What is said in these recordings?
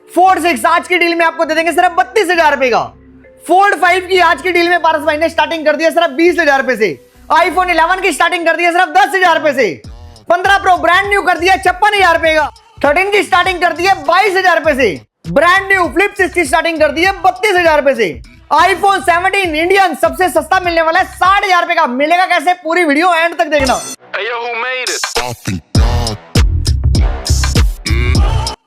Fold 6 आज की deal में आपको दे देंगे सिर्फ 32,000 रुपए का। फोल्ड 5 की आज की डील में पारस भाई ने स्टार्टिंग कर दी है सिर्फ 20,000 रुपए से। आईफोन 11 की स्टार्टिंग कर दी है सिर्फ 10,000 रुपए से। 15 प्रो ब्रांड न्यू कर दिया 56,000 रुपए का। 13 की स्टार्टिंग कर दी है 22,000 रुपए से। ब्रांड न्यू फ्लिप 6 की स्टार्टिंग कर दी है 32,000 रुपए से। आईफोन 17 इंडियन सबसे सस्ता मिलने वाला है 60,000 रुपए का। मिलेगा कैसे, पूरी वीडियो एंड तक देखना।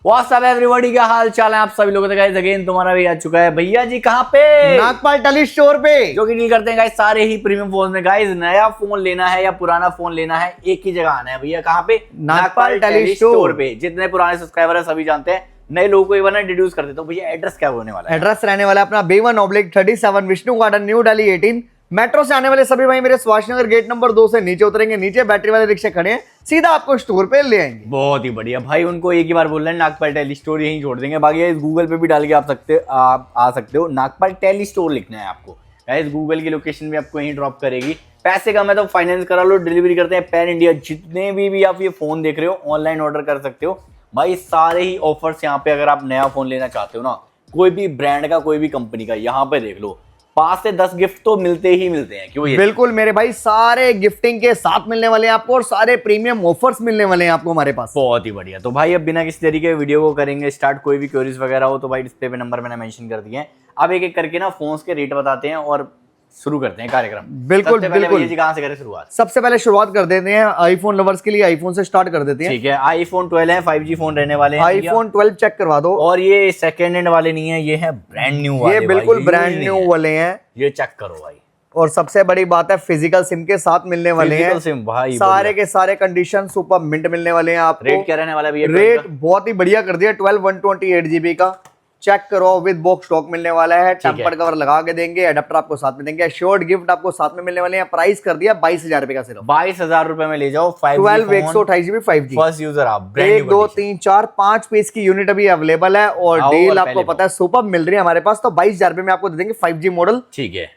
व्हाट्सअप एवरीबॉडी, क्या हाल चाल है आप सभी लोगों का। गाइस अगेन तुम्हारा भी आ चुका है भैया जी कहाँ पे, नागपाल टेली स्टोर पे, जो कि डील करते हैं गाइस सारे ही प्रीमियम फोन में। गाइस नया फोन लेना है या पुराना फोन लेना है, एक ही जगह आना है भैया। कहाँ पे? नागपाल टेली स्टोर पे। जितने पुराने सब्सक्राइबर है सभी जानते हैं, नए लोगों को एक बार ना इंट्रोड्यूस कर देता हूं। भैया एड्रेस क्या होने वाला है? एड्रेस रहने वाला है अपना B1/37 Vishnu garden, new Delhi 18। Metro से आने वाले सभी भाई मेरे सुभाष नगर गेट नंबर 2 से नीचे उतरेंगे, नीचे बैटरी वाले रिक्शे खड़े हैं, सीधा आपको स्टोर पे ले आएंगे। बहुत ही बढ़िया भाई, उनको एक ही बार बोल रहे हैं नागपाल टेली स्टोर, यहीं छोड़ देंगे। बाकी गूगल पे भी डाल के आप आ सकते हो, नागपाल टेली स्टोर लिखना है आपको। गाइस गूगल की लोकेशन भी आपको यहीं ड्रॉप करेगी। पैसे कम है तो फाइनेंस करा लो, डिलीवरी करते हैं पैन इंडिया। जितने भी आप ये फोन देख रहे हो ऑनलाइन ऑर्डर कर सकते हो भाई। सारे ही ऑफर्स यहाँ पे, अगर आप नया फोन लेना चाहते हो ना, कोई भी ब्रांड का कोई भी कंपनी का, यहाँ पे देख लो 5 से 10 गिफ्ट तो मिलते ही मिलते हैं। क्यों? बिल्कुल मेरे भाई, सारे गिफ्टिंग के साथ मिलने वाले हैं आपको और सारे प्रीमियम ऑफर्स मिलने वाले हैं आपको हमारे पास। बहुत ही बढ़िया। तो भाई अब बिना किसी तरीके वीडियो को करेंगे स्टार्ट। कोई भी क्वेरीज वगैरह हो तो भाई डिस्प्ले पे नंबर मैंने मेंशन कर दिए हैं। अब एक एक करके ना फोन्स के रेट बताते हैं और शुरू करते हैं कार्यक्रम। बिल्कुल बिल्कुल जी, कहां से करें शुरुआत? सबसे पहले शुरुआत कर देते हैं आईफोन लवर्स के लिए, आईफोन से स्टार्ट कर देते हैं। ठीक है, आईफोन 12 है, 5G फोन रहने वाले हैं। आईफोन 12 चेक करवा दो। और ये सेकेंड हैंड वाले नहीं है, ये है ब्रांड न्यू वाले। ये बिल्कुल ब्रांड न्यू वाले हैं, ये चेक करो भाई। और सबसे बड़ी बात है फिजिकल सिम के साथ मिलने वाले हैं। सिम भाई सारे के सारे कंडीशन सुपर मिंट मिलने वाले हैं आपको। रेट क्या रहने वाला है? रेट बहुत ही बढ़िया कर दिया, 12 128 GB का। चेक करो, विद बॉक्स स्टॉक मिलने वाला है। टेम्पर कवर लगा के देंगे, एडाप्टर आपको साथ में देंगे, एश्योर्ड गिफ्ट आपको साथ में मिलने वाले हैं। प्राइस कर दिया 22,000 रुपए का, सिर्फ 22,000 रुपए में ले जाओ 12 128 GB 5G। फर्स्ट यूजर आप 1 2 3 4 5 पीस की यूनिट अभी अवेलेबल है और डील आपको पता है सुपर मिल रही है हमारे पास। तो 22,000 रुपए में आपको दे देंगे 5G मॉडल। ठीक है,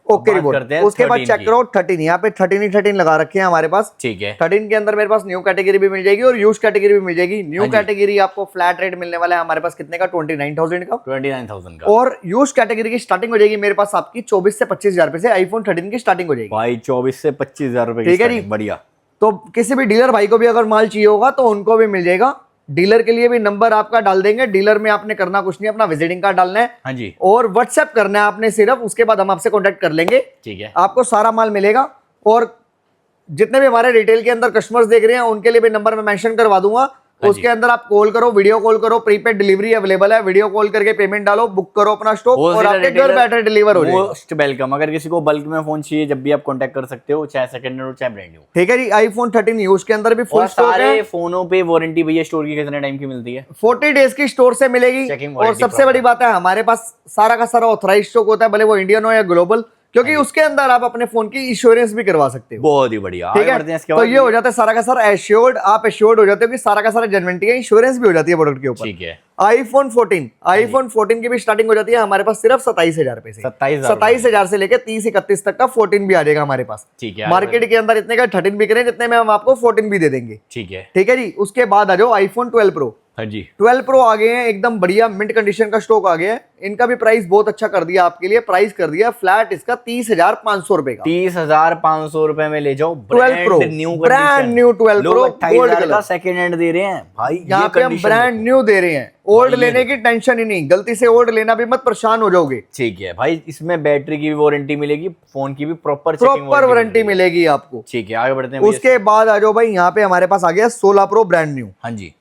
ओके रिपोर्ट। उसके बाद चेक करो 13, यहाँ पे 13 लगा रखे हैं हमारे पास। ठीक है, 13 के अंदर मेरे पास न्यू कैटेगरी भी मिल जाएगी और यूज कैटेगरी भी मिल जाएगी। न्यू कैटेगरी आपको फ्लैट रेट मिलने वाला है हमारे पास कितने का? 29,000 का। 29,000 का। और यूज कैटेगरी की स्टार्टिंग हो जाएगी मेरे पास आपकी 24 से 25,000 रुपए से। आईफोन 13 की स्टार्टिंग हो जाएगी भाई 24 से 25,000 रुपए। ठीक है जी, बढ़िया। तो किसी भी डीलर भाई को भी अगर माल चाहिए होगा तो उनको भी मिल जाएगा। डीलर के लिए भी नंबर आपका डाल देंगे। डीलर में आपने करना कुछ नहीं, अपना विजिटिंग कार्ड डालना है। हाँ जी, और व्हाट्सएप करना है आपने सिर्फ, उसके बाद हम आपसे कांटेक्ट कर लेंगे। ठीक है, आपको सारा माल मिलेगा। और जितने भी हमारे रिटेल के अंदर कस्टमर्स देख रहे हैं उनके लिए भी नंबर मैं मेंशन करवा दूंगा। उसके अंदर आप कॉल करो, वीडियो कॉल करो, प्रीपेड डिलीवरी अवेलेबल है। वीडियो कॉल करके पेमेंट डालो, बुक करो अपना स्टॉक और आपके घर बैठे डिलीवर हो जाएगा। Most welcome. अगर किसी को बल्क में फोन चाहिए जब भी आप कांटेक्ट कर सकते हो, चाहे सेकंड हैंड हो चाहे ब्रांड न्यू। ठीक है जी, आईफोन 13 यूज के अंदर भी फुल स्टॉक है। सारे फोनों पे वारंटी भैया स्टोर की कितने टाइम की मिलती है? 40 डेज की स्टोर से मिलेगी। और सबसे बड़ी बात है हमारे पास सारा का सारा ऑथराइज स्टॉक होता है, भले वो इंडियन हो या ग्लोबल, क्योंकि उसके अंदर आप अपने फोन की इंश्योरेंस भी करवा सकते हो। बहुत ही बढ़िया। ठीक है, तो ये हो जाता है सारा का सारा एश्योर्ड। आप एश्योर्ड हो जाते हो कि सारा का सारा जेन्युइनिटी है, इंश्योरेंस भी हो जाती है प्रोडक्ट के ऊपर। ठीक है, आईफोन 14 की भी स्टार्टिंग हो जाती है हमारे पास सिर्फ 27,000 रुपए से। 27,000 से लेकर 30-31 तक का 14 भी आ जाएगा हमारे पास। ठीक है, मार्केट के अंदर इतने का 13 बिक रहे हैं, जितने में हम आपको 14 भी दे देंगे। ठीक है, ठीक है जी। उसके बाद आ जाओ आईफोन 12 प्रो। हाँ जी, 12 प्रो आ गए हैं, एकदम बढ़िया मिंट कंडीशन का स्टॉक आ गया है। इनका भी प्राइस बहुत अच्छा कर दिया आपके लिए। प्राइस कर दिया फ्लैट इसका 30,500 रुपए का। 30,500 रुपए में ले जाओ 12 pro brand new 12 pro gold colour second hand दे रहे हैं भाई। यहाँ पे हम ब्रांड न्यू दे रहे हैं। ओल्ड लेने की टेंशन ही नहीं, गलती से ओल्ड लेना भी मत, परेशान हो जाओगे। ठीक है भाई, इसमें बैटरी की भी वारंटी मिलेगी, फोन की भी प्रॉपर वारंटी मिलेगी आपको। ठीक है, आगे बढ़ते हैं। उसके बाद आ जाओ भाई, यहाँ पे हमारे पास आ गया 16 प्रो ब्रांड न्यू। हाँ जी,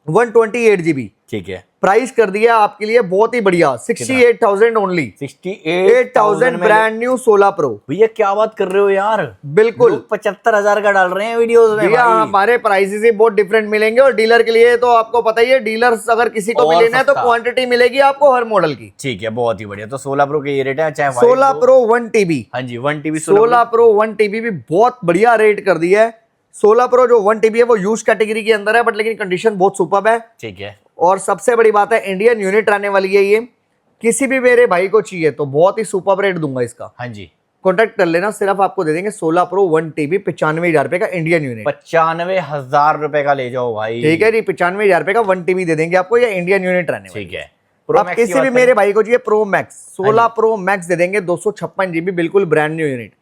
128 GB। ठीक है, प्राइस कर दिया आपके लिए बहुत ही बढ़िया, 68,000 ओनली। 68,000 brand new 16 pro. भैया क्या बात कर रहे हो यार, बिल्कुल 75,000 का डाल रहे हैं वीडियोस में भैया। हमारे प्राइसेस ही बहुत डिफरेंट मिलेंगे और डीलर के लिए तो आपको पता ही है, डीलर्स अगर किसी को भी लेना है तो क्वांटिटी मिलेगी आपको हर मॉडल की। ठीक है, बहुत ही बढ़िया। तो 16 प्रो के ये रेट है, चाहे 16 प्रो 1 TB। हाँ जी, 1 TB 16 प्रो 1 TB भी बहुत बढ़िया रेट कर दिया है। 16 प्रो जो 1 TB है वो यूज कैटेगरी के अंदर है, बट लेकिन कंडीशन बहुत सुपर्ब है। ठीक है, और सबसे बड़ी बात है इंडियन यूनिट आने वाली है ये। किसी भी मेरे भाई को चाहिए तो बहुत ही सुपर रेट दूंगा इसका। हाँ जी, कॉन्टेक्ट कर लेना, सिर्फ आपको दे देंगे 16 प्रो 1 TB 95,000 रुपए का इंडियन यूनिट। 95,000 रुपए का ले जाओ भाई। ठीक है जी, 95,000 रुपए का 1 TB दे देंगे आपको, ये इंडियन यूनिट रहने वाला। ठीक है। अब किसी भी मेरे भाई को चाहिए प्रो मैक्स, 16 प्रो मैक्स दे देंगे 256 GB, बिल्कुल ब्रांड न्यू यूनिट।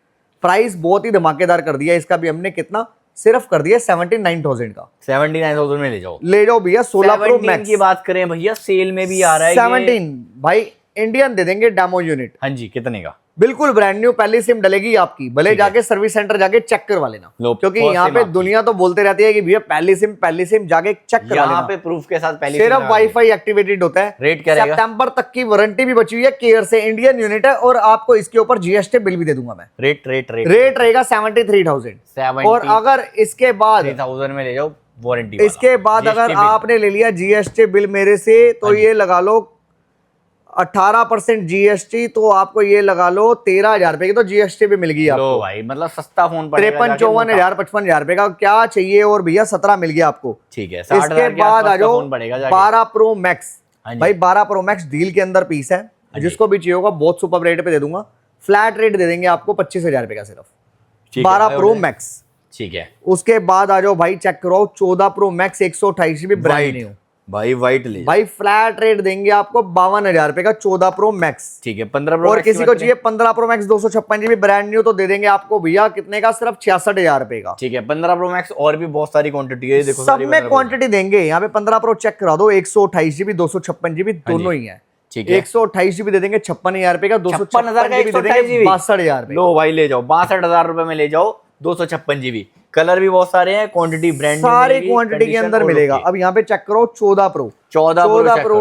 प्राइस बहुत ही धमाकेदार कर दिया इसका भी हमने, कितना सिर्फ कर दिया 79,000 का। 79,000 में ले जाओ भैया 16 प्रो मैक्स की बात करें भैया, सेल में भी आ रहा है 17 भाई इंडियन दे देंगे डेमो यूनिट। हाँ जी, कितने का? बिल्कुल ब्रांड न्यू, पहली सिम डलेगी आपकी, भले जाके सर्विस सेंटर जाके चेक करवा लेना, क्योंकि यहाँ पे दुनिया तो बोलते रहती है कि भैया पहली सिम जाके चेक करवा लेना। यहाँ पे प्रूफ के साथ पहली सिर्फ वाईफाई एक्टिवेटेड होता है। रेट क्या रहेगा? सितंबर तक की वारंटी भी बची हुई है केयर से, इंडियन यूनिट है, और आपको इसके ऊपर जीएसटी बिल भी दे दूंगा मैं। रेट रहेगा 73,000। और अगर इसके बाद 3,000 में ले जाओ वारंटी, इसके बाद अगर आपने ले लिया जीएसटी बिल मेरे से, तो ये लगा लो 18% जीएसटी, तो आपको ये लगा लो 13,000 रुपए की तो जीएसटी भी मिल गई आपको भाई। मतलब सस्ता फोन 53-54,000 55,000 रुपए का क्या चाहिए, और भैया 17 मिल गया आपको। ठीक है। इसके बाद आ जाओ 12 प्रो मैक्स। भाई 12 प्रो मैक्स डील के अंदर पीस है, जिसको भी चाहिए होगा बहुत सुपर रेट पे दे दूंगा। फ्लैट रेट दे देंगे आपको 25,000 रुपए का सिर्फ 12 प्रो मैक्स। ठीक है। उसके बाद आ जाओ भाई, चेक करो 14 pro max 128 GB brand new भाई, वाइट ले भाई, फ्लैट रेट देंगे आपको 52,000 रुपए का 14 प्रो मैक्स। ठीक है। 15 प्रो और किसी को चाहिए 15 pro max 256 GB brand new, तो दे देंगे आपको भैया कितने का, सिर्फ 66,000 रुपए का। ठीक है। 15 प्रो मैक्स और भी बहुत सारी क्वांटिटी है, देखो सब में क्वांटिटी देंगे। यहाँ पे 15 प्रो चेक करा दो, 128 GB 256 GB दोनों ही है। ठीक है। 128 GB दे देंगे 56,000 रुपए का, 56,000 GB दे देंगे 62,000 रुपए। लो भाई ले जाओ 62,000 रुपए में ले जाओ 256 GB। कलर भी बहुत सारे हैं, क्वांटिटी ब्रांड सारी क्वांटिटी के अंदर मिलेगा। अब यहाँ पे चेक करो 14 प्रो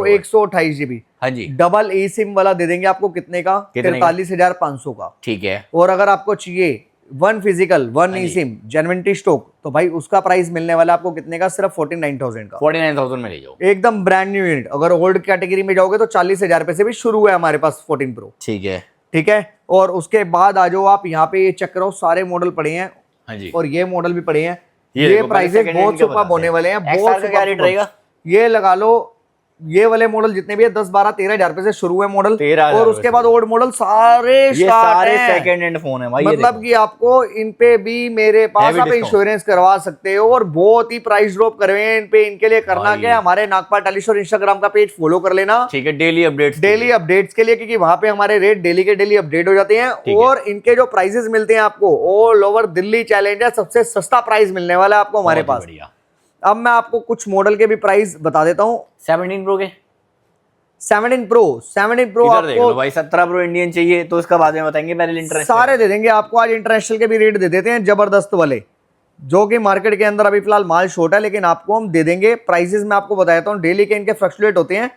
128 GB। हाँ जी। डबल ई सिम वाला दे देंगे आपको कितने का, 43,500 का। ठीक है। और अगर आपको चाहिए 1 फिजिकल 1 ई सिम जेन्युइनिटी स्टॉक, तो भाई उसका प्राइस मिलने वाला आपको कितने का, सिर्फ 49,000 का। 49,000 में ले जाओ, एकदम ब्रांड न्यू यूनिट। अगर ओल्ड कैटेगरी में जाओगे तो 40,000 रुपए से भी शुरू है हमारे पास 14 प्रो। ठीक है। ठीक है। और उसके बाद आ जाओ आप यहाँ पे, ये चेक करो सारे मॉडल पड़े हैं। हाँ जी। और ये मॉडल भी पड़े हैं। ये प्राइसेस बहुत सुपर होने वाले हैं, बहुत क्या रेट रहेगा? ये लगा लो, ये वाले मॉडल जितने भी है 10, 12, 13,000 रुपए से शुरू है मॉडल। और उसके बाद ओल्ड मॉडल सारे सेकंड हैंड फोन है भाई। मतलब कि आपको इन पे भी मेरे पास आप इंश्योरेंस करवा सकते हो, और बहुत ही प्राइस ड्रॉप करे हैं इन पे। इनके लिए करना क्या है, हमारे नागपाल टेलीस्टोर इंस्टाग्राम का पेज फॉलो कर लेना। ठीक है। डेली अपडेट्स के लिए, क्योंकि वहां पे हमारे रेट डेली के डेली अपडेट हो जाते हैं। और इनके जो प्राइसेस मिलते हैं आपको ऑल ओवर दिल्ली चैलेंज है, सबसे सस्ता प्राइस मिलने वाला है आपको हमारे पास। अब मैं आपको कुछ मॉडल के भी प्राइस बता देता हूँ। 17 प्रो के 17 प्रो आपको भाई 17 प्रो इंडियन चाहिए तो इसका बाद में बताएंगे, पहले इंटरनेशनल सारे दे देंगे आपको। आज इंटरनेशनल के भी रेट दे देते हैं जबरदस्त वाले, जो कि मार्केट के अंदर अभी फिलहाल माल शॉर्ट है, लेकिन आपको हम दे देंगे। प्राइसेस मैं आपको बताता हूँ, डेली के इनके फ्लक्चुएट होते हैं,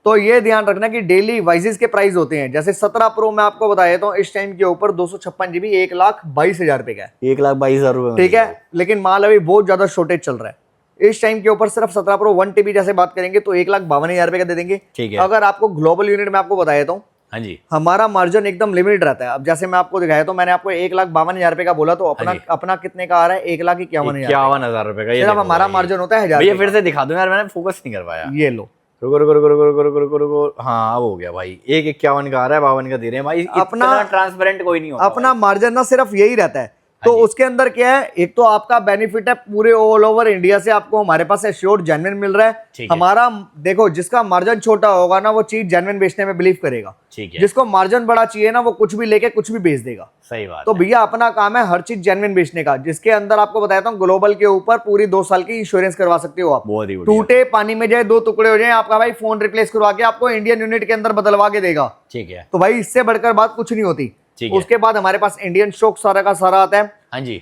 तो ये ध्यान रखना कि डेली वाइजेस के प्राइस होते हैं। जैसे 17 प्रो मैं आपको बता देता हूँ, इस टाइम के ऊपर 256 GB 1,22,000 रुपए का है। 1,22,000 रुपए। ठीक है। लेकिन माल अभी बहुत ज्यादा शॉर्टेज चल रहा है। इस टाइम के ऊपर सिर्फ 17 प्रो 1 TB जैसे बात करेंगे तो 1,52,000 रुपए का दे देंगे। ठीक है। अगर आपको ग्लोबल यूनिट में आपको बता देता हूँ, हाँ जी, हमारा मार्जिन एकदम लिमिटेड रहता है। अब जैसे मैं आपको दिखाया तो मैंने आपको 1,52,000 रुपए का बोला, तो अपना कितने का आ रहा है, 1,51,000 रुपए का। सिर्फ हमारा मार्जिन होता है 1000। ये फिर से दिखा दो यार, मैंने फोकस नहीं कर पाया। ये लो, रुको। हाँ अब हो गया भाई, 1,51 का आ रहा है, 52 का दे रहे हैं भाई। अपना ट्रांसपेरेंट कोई नहीं होता। अपना मार्जिन ना सिर्फ यही रहता है। तो उसके अंदर क्या है, एक तो आपका बेनिफिट है, पूरे ऑल ओवर इंडिया से आपको हमारे पास एश्योर्ड जेन्युइन मिल रहा है। हमारा देखो, जिसका मार्जिन छोटा होगा ना, वो चीज जेन्युइन बेचने में बिलीव करेगा। ठीक है। जिसको मार्जिन बड़ा चाहिए ना, वो कुछ भी लेके कुछ भी बेच देगा। सही बात। तो भैया अपना काम है हर चीज जेन्युइन बेचने का, जिसके अंदर आपको बताता हूँ ग्लोबल के ऊपर पूरी 2 साल की इंश्योरेंस करवा सकते हो आप। टूटे पानी में जाए 2 टुकड़े हो जाए, आपका भाई फोन रिप्लेस करवा के आपको इंडियन यूनिट के अंदर बदलवा के देगा। ठीक है। तो भाई इससे बढ़कर बात कुछ नहीं होती। उसके बाद हमारे पास इंडियन स्टॉक सारा का सारा आता है। हाँ जी।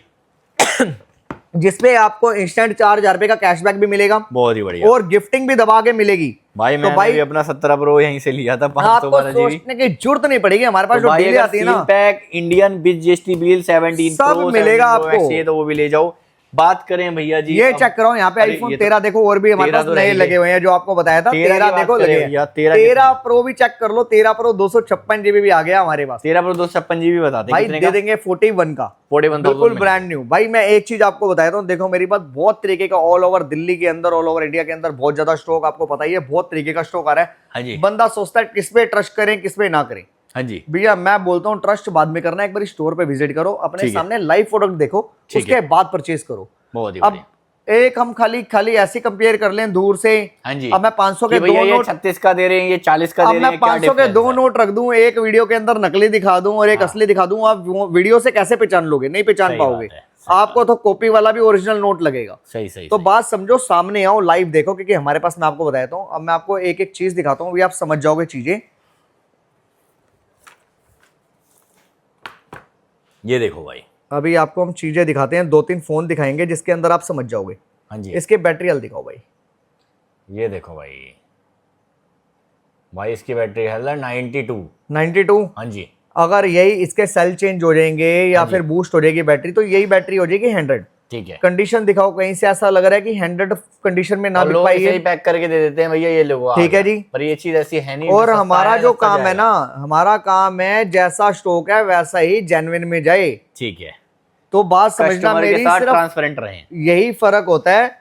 जिसपे आपको इंस्टेंट 4,000 रुपए का कैशबैक भी मिलेगा। बहुत ही बढ़िया। और गिफ्टिंग भी दबा के मिलेगी भाई। तो भाई अपना 17 प्रो यहीं से लिया था, 512 GB। सोचने की जरूरत नहीं पड़ेगी, हमारे पास जो डील आती है ना, pack Indian with GST bill 17 सब मिलेगा आपको। तो वो भी ले जाओ। बात करें भैया जी, ये चेक करो यहाँ पे आईफोन 13 देखो, और भी हमारे पास नए लगे हुए हैं जो आपको बताया था। 13 देखो लगे हैं। 13 प्रो भी चेक कर लो, 13 प्रो 256 GB भी आ गया हमारे पास। 13 प्रो 256 GB बताते भाई, दे देंगे 41 का, 41 बिल्कुल ब्रांड न्यू। भाई मैं एक चीज आपको बताया था, देखो मेरी बात, बहुत तरीके का ऑल ओवर दिल्ली के अंदर, ऑल ओवर इंडिया के अंदर बहुत ज्यादा स्टॉक, आपको पता ही है, बहुत तरीके का स्टॉक आ रहा है। बंदा सोचता है किस पे ट्रस्ट करें किस पे ना करें। हाँ जी भैया मैं बोलता हूँ ट्रस्ट बाद में करना, एक बार स्टोर पे विजिट करो, अपने सामने लाइव प्रोडक्ट देखो, उसके बाद परचेज करो। बहुत ही अब एक हम खाली ऐसे कंपेयर कर लें दूर से, हाँ जी, अब मैं 500 के दो नोट 36 का दे रहे हैं, ये 40 का अब दे रहे मैं हैं, क्या 500 के difference दो है? नोट रख दूं, एक वीडियो के अंदर नकली दिखा दूं और एक असली दिखा दूं, आप वीडियो से कैसे पहचान लोगे? नहीं पहचान सही पाओगे। बात है, सही आपको तो कॉपी वाला भी ओरिजिनल नोट लगेगा। सही सही तो सही। बात समझो, सामने आओ, लाइव देखो, क्योंकि हमारे पास, मैं आपको बताता हूँ, अब मैं आपको एक एक चीज दिखाता हूँ, आप समझ जाओगे चीजें। ये देखो भाई, अभी आपको हम चीजें दिखाते हैं, 2-3 फोन दिखाएंगे जिसके अंदर आप समझ जाओगे। हाँ जी, इसके बैटरी हेल्थ दिखाओ भाई। ये देखो भाई, भाई इसकी बैटरी हेल्थ है 92। हाँ जी, अगर यही इसके सेल चेंज हो जाएंगे या हाँ जी। फिर बूस्ट हो जाएगी बैटरी, तो यही बैटरी हो जाएगी 100। ठीक है। कंडीशन दिखाओ, कहीं से ऐसा लग रहा है कि 100 कंडीशन में ना और बिक लोग पाई इसे ही है। पैक करके दे देते हैं भैया, ये लोग ठीक है जी। पर ये चीज ऐसी है नहीं। और सस्ता हमारा है, जो सस्ता काम है जाएगा। ना, हमारा काम है जैसा स्टॉक है वैसा ही जेन्युइन में जाए। ठीक है, तो बात समझना कस्टमर के मेरी, साथ सिर्फ ट्रांसपेरेंट रहें। यही फर्क होता है,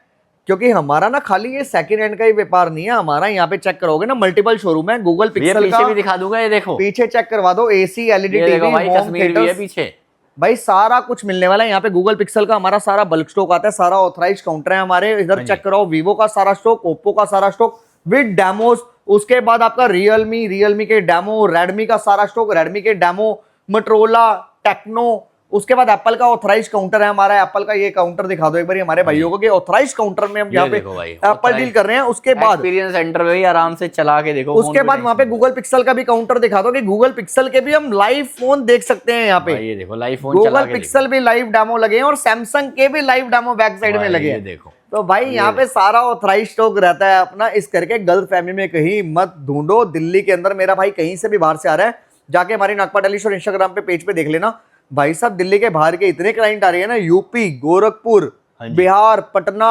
क्योंकि हमारा ना खाली ये सेकंड हैंड का ही व्यापार नहीं है हमारा। यहाँ पे चेक करोगे ना, मल्टीपल शोरूम है, गूगल ये पिक्सल पीछे का भी दिखा दूंगा, ये देखो, पीछे चेक करवा दो, एसी, एलईडी ये देखो टीवी, भाई, होम कश्मीर भी है थिएटर्स, पीछे। भाई सारा कुछ मिलने वाला है यहाँ पे। गूगल पिक्सल का हमारा सारा बल्क स्टॉक आता है, सारा ऑथराइज्ड काउंटर है हमारे। इधर हाँ जी। चेक करो, वीवो का सारा स्टॉक, ओप्पो का सारा स्टॉक विद डेमोस। उसके बाद आपका रियलमी के डेमो, रेडमी का सारा स्टॉक, रेडमी के डेमो, मोटरोला, टेक्नो। उसके बाद एप्पल का ऑथराइज काउंटर है हमारा। एप्पल का ये काउंटर दिखा दो एक बार हमारे भाइयों को कि ऑथराइज काउंटर में हम यहाँ पे देखो भाई, एप्पल डील कर रहे हैं। उसके बाद एक्सपीरियंस सेंटर में भी आराम से चला के देखो। उसके बाद वहां पे गूगल पिक्सल का भी काउंटर दिखा दो कि गूगल पिक्सल के भी हम लाइव फोन देख सकते हैं यहाँ पे। ये देखो, लाइव फोन चला गूगल के पिक्सल भी लाइव डेमो लगे हैं और सैमसंग के भी लाइव डेमो बैक साइड में लगे हैं। देखो, तो भाई यहाँ पे सारा ऑथराइज स्टॉक रहता है अपना। इस करके गलत फहमी में कहीं मत ढूंढो। दिल्ली के अंदर मेरा भाई कहीं से भी बाहर से आ रहा है, जाके हमारी नागपाल टेलीस्टोर इंस्टाग्राम पे पेज पे देख लेना भाई साहब। दिल्ली के बाहर के इतने क्लाइंट आ रहे हैं ना, यूपी, गोरखपुर, बिहार, पटना,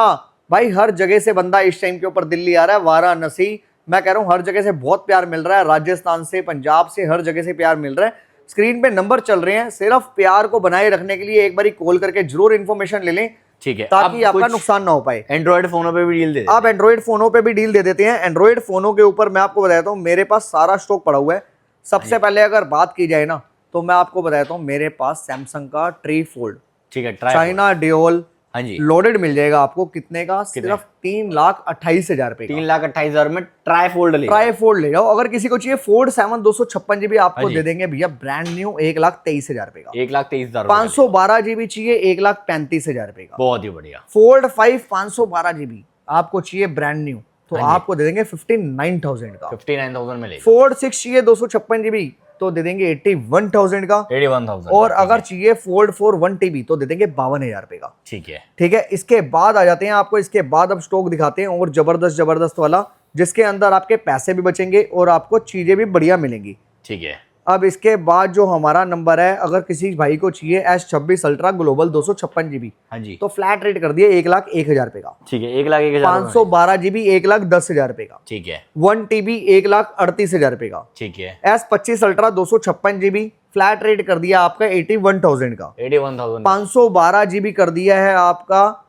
भाई हर जगह से बंदा इस टाइम के ऊपर दिल्ली आ रहा है। वाराणसी, मैं कह रहा हूँ हर जगह से बहुत प्यार मिल रहा है। राजस्थान से, पंजाब से, हर जगह से प्यार मिल रहा है। स्क्रीन पे नंबर चल रहे हैं, सिर्फ प्यार को बनाए रखने के लिए एक बार कॉल करके जरूर इन्फॉर्मेशन ले लें, ठीक है, ताकि आपका नुकसान ना हो पाए। एंड्रॉइड फोनों पे भी डील दे देते आप एंड्रॉइड फोनों पे भी डील दे देते हैं। एंड्रॉइड फोनों के ऊपर मैं आपको बताता हूँ, मेरे पास सारा स्टॉक पड़ा हुआ है। सबसे पहले अगर बात की जाए ना, तो मैं आपको बताता हूँ, मेरे पास सैमसंग का ट्री फोल्ड, ठीक है, चाइना डियोल, हाँ जी, लोडेड मिल जाएगा आपको। कितने का? सिर्फ 3,28,000 रुपए का। 3,28,000 में ट्राई फोल्ड ले ट्राई फोल्ड ले जाओ। अगर किसी को चाहिए फोल्ड 7 256 जीबी आपको दे देंगे भैया, ब्रांड न्यू 1,23,000 रुपए का। 1,23,000, 512 जीबी चाहिए 1,35,000 रुपए का। बहुत ही बढ़िया। फोल्ड 5 512 जीबी आपको चाहिए ब्रांड न्यू, तो आपको दे देंगे 59,000 का। 59,000 में ले। फोल्ड 6 चाहिए 256 जीबी, तो दे देंगे 81,000 का। 81,000। और अगर चाहिए फोल्ड 4 1 टीबी, तो दे देंगे 52,000 रुपए का। ठीक है, ठीक है। इसके बाद आ जाते हैं आपको, इसके बाद अब स्टॉक दिखाते हैं और जबरदस्त वाला, जिसके अंदर आपके पैसे भी बचेंगे और आपको चीजें भी बढ़िया मिलेंगी। ठीक है। अब इसके बाद जो हमारा नंबर है, अगर किसी भाई को चाहिए S26 अल्ट्रा ग्लोबल 256 जीबी, हाँ जी, तो फ्लैट रेट कर दिया 1,01,000 रुपए का। ठीक है, 1,01,000। 512 जीबी 1,10,000 रुपए का। ठीक है, 1 टीबी 1,38,000 रुपए का। ठीक है, S25 ultra 256 GB flat rate कर दिया आपका 81,000 का। 81,000। 512 जीबी कर दिया है आपका,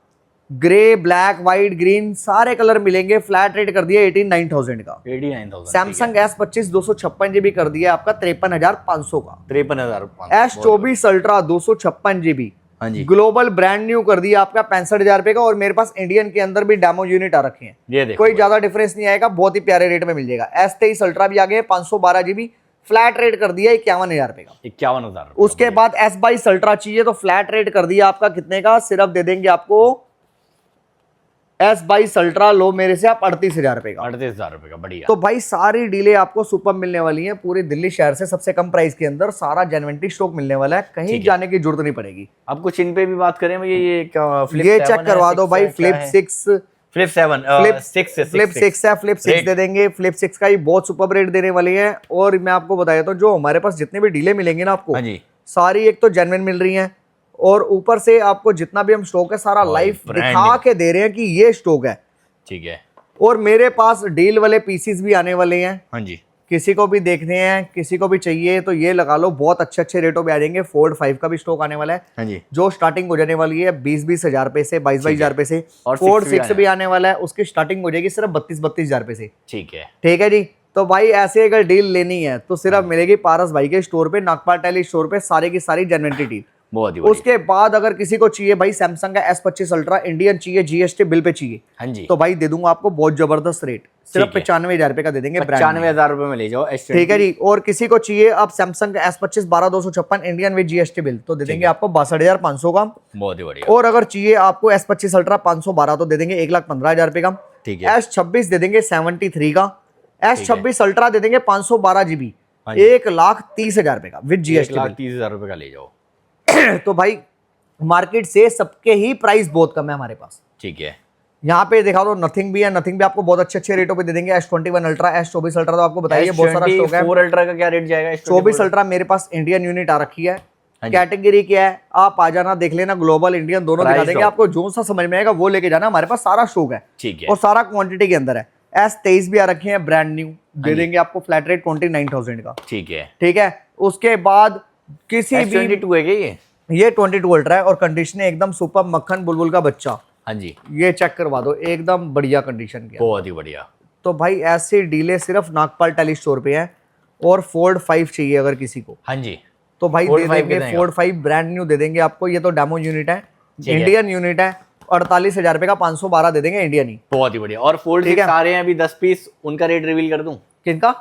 ग्रे, ब्लैक, व्हाइट, ग्रीन सारे कलर मिलेंगे, फ्लैट रेट कर दिया 89,000 का। 89,000। सैमसंग S25 256 जीबी कर दिया आपका 53,500 का। 53,500। S24 अल्ट्रा 256 जीबी, हाँ जी, ग्लोबल ब्रांड न्यू कर दिया आपका 65,000 रुपए का। और मेरे पास इंडियन के अंदर भी डेमो यूनिट आ रखे हैं, ये देखो, कोई ज्यादा डिफरेंस नहीं आएगा, बहुत ही प्यारे रेट में मिल जाएगा। S23 अल्ट्रा भी आ गया 512 जीबी, फ्लैट रेट कर दिया 51,000 रुपए का। 51,000। उसके बाद S22 अल्ट्रा चाहिए तो फ्लैट रेट कर दिया आपका कितने का? सिर्फ दे देंगे आपको S22 अल्ट्रा लो मेरे से आप 38,000 रुपए का। 38,000 रुपए का, बढ़िया। तो भाई सारी डीले आपको सुपर मिलने वाली हैं पूरे दिल्ली शहर से, सबसे कम प्राइस के अंदर सारा जेन्युइनिटी स्टॉक मिलने वाला है, कहीं जाने की जरूरत नहीं पड़ेगी। अब कुछ इन पे भी बात करें भैया, ये क्या फ्लिप ये चेक करवा दो भाई, फ्लिप 6 फ्लिप 7 फ्लिप 6 है, फ्लिप 6 दे देंगे। फ्लिप 6 का ही बहुत सुपर रेट देने वाली है। और मैं आपको बता देता हूँ, जो हमारे पास जितने भी डीले मिलेंगे ना आपको, हाँ जी, सारी एक तो जेन्युइन मिल रही हैं, और ऊपर से आपको जितना भी हम स्टॉक है सारा लाइव दिखा के दे रहे हैं कि ये स्टॉक है। ठीक है। और मेरे पास डील वाले पीसीस भी आने वाले हैं, हाँ जी, किसी को भी देखने हैं, किसी को भी चाहिए तो ये लगा लो, बहुत अच्छे अच्छे रेटों पे आ जाएंगे। फोल्ड 5 का भी स्टॉक आने वाला है, हाँ जी, जो स्टार्टिंग हो जाने वाली है 20,000 रुपए से, 22,000 रुपए से। और फोल्ड 6 भी आने वाला है, उसकी स्टार्टिंग हो जाएगी सिर्फ 32,000 रुपए से। ठीक है, ठीक है जी। तो भाई ऐसे अगर डील लेनी है तो सिर्फ मिलेगी पारस भाई के स्टोर पे, नागपाल टेली स्टोर पे, सारे की सारी जेन्युइन डील। बहुत ही बढ़िया। उसके बाद अगर किसी को चाहिए भाई सैमसंग का S25 अल्ट्रा इंडियन चाहिए, जीएसटी बिल पे चाहिए, हाँ जी, तो भाई दे दूंगा आपको बहुत जबरदस्त रेट, सिर्फ ठीक है। 95,000 रुपए का दे देंगे। 95,000 रुपए में ले जाओ S20। ठीक है जी। और किसी को चाहिए आप सैमसंग का S25 12256 Indian with GST bill, तो दे देंगे आपको 62,500 का। बहुत ही बढ़िया। और अगर चाहिए आपको S25 अल्ट्रा 512 तो दे देंगे 1,15,000 रुपए का। ठीक है। S26 दे देंगे 73 का। S26 अल्ट्रा दे देंगे 512 GB, हाँ जी। 1,30,000 रुपए का विद जीएसटी बिल। 1,30,000 रुपए का ले जाओ। तो भाई मार्केट से सबके ही प्राइस बहुत कम है हमारे पास। ठीक है। यहाँ पे दिखा दो, नथिंग भी है, नथिंग भी आपको बहुत अच्छे रेटों पे दे देंगे। S21 अल्ट्रा, S24 अल्ट्रा तो आपको बताइए बहुत सारा स्टॉक है। 4 अल्ट्रा का क्या रेट जाएगा? 24 अल्ट्रा मेरे पास इंडियन यूनिट आ रखी है। हाँ जी। कैटेगरी क्या है आप आ जाना, देख लेना, ग्लोबल इंडियन दोनों दिखा Price देंगे दो। आपको, जो सा समझ में आएगा वो लेके जाना। हमारे पास सारा स्टॉक है ठीक है। और सारा क्वांटिटी के अंदर है। S23 भी आ रखी है ब्रांड न्यू, दे देंगे आपको फ्लैट रेट 29,000 का। ठीक है। ठीक है। उसके बाद किसी भी S22 है क्या ये 22 अल्ट्रा है और कंडीशन एकदम सुपर, मक्खन बुलबुल का बच्चा। हाँ जी, ये चेक करवा दो, एकदम बढ़िया कंडीशन की है। बहुत ही बढ़िया। तो भाई ऐसे डीले सिर्फ नागपाल टेली स्टोर पे है। और Ford 5 चाहिए अगर किसी को, हाँ जी, तो भाई Ford दे 5 देंगे। कितने का? Ford 5 ब्रांड न्यू दे देंगे आपको। ये तो डेमो यूनिट है, है। इंडियन यूनिट है। 48,000 रुपए का 512 दे देंगे इंडियन ही। बहुत ही बढ़िया। और फोल्ड ठीक 6 है। आ रहे हैं अभी 10 पीस, उनका रेट रिवील कर दूं? किनका?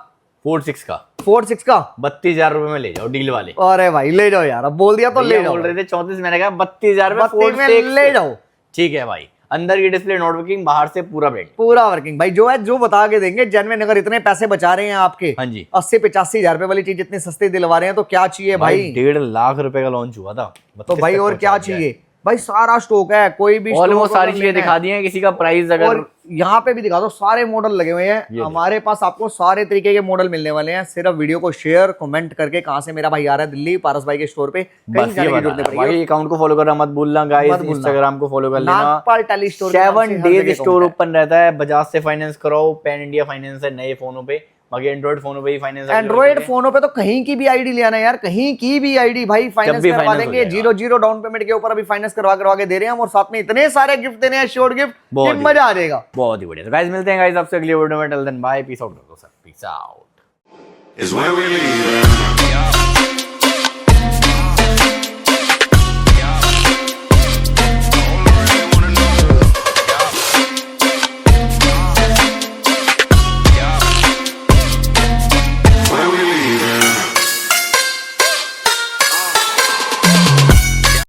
फोल्ड 6 का 4-6 का 32,000 रुपए में ले जाओ, डील वाले। अरे भाई ले जाओ यार, अब बोल दिया तो ले भैया जाओ। बोल रहे थे 34, मैंने कहा 32,000 में 32 फोल्ड में 6 ले जाओ। ठीक है भाई। अंदर की डिस्प्ले नॉट वर्किंग, बाहर से पूरा ब्रांड। पूरा वर्किंग भाई, जो है जो बता के देंगे जेन्युइन। अगर इतने पैसे बचा रहे हैं आपके, हाँ जी। 80-85,000 रुपए वाली चीज इतनी सस्ती दिलवा रहे हैं तो क्या चाहिए भाई। 1.5 लाख रुपए का लॉन्च हुआ था। तो भाई और क्या चाहिए भाई, सारा स्टॉक है। कोई भी ऑलमोस्ट स्टॉक सारी अगर चीजें लेना है। दिखा दी हैं। किसी का प्राइस अगर और यहाँ पे भी दिखा दो, सारे मॉडल लगे हुए हैं ये हमारे पास। आपको सारे तरीके के मॉडल मिलने वाले हैं। सिर्फ वीडियो को शेयर कमेंट करके, कहाँ से मेरा भाई आ रहा है, दिल्ली पारस भाई के स्टोर पे, कहीं बस जाने ये की बता जरूरत नहीं भाई, पड़ेगी। अकाउंट को फॉलो करना मत भूलना गाइस। मत भूलना। इंस्टाग्राम को फॉलो कर लेना। Nagpal tele store 7 days store open रहता है। बजाज से फाइनेंस कराओ, पैन इंडिया फाइनेंस है नए फोनों पे, बाकी एंड्रॉइड फोनों पे ही फाइनेंस। एंड्रॉइड फोनों पे तो कहीं की भी आईडी ले आना यार, कहीं की भी आईडी भाई फाइनेंस भी करवा finance देंगे। हो जाएगा। 0 डाउन पेमेंट के ऊपर अभी फाइनेंस करवा के दे रहे हैं हम, और साथ में इतने सारे गिफ्ट देने हैं, श्योर गिफ्ट, बहुत कि मजा आ जाएगा। बहुत ही बढ़िया। तो गाइस मिलते हैं गाइस आपसे अगली वीडियो में। Till then bye, peace out कर दो sir, peace out is where we leave.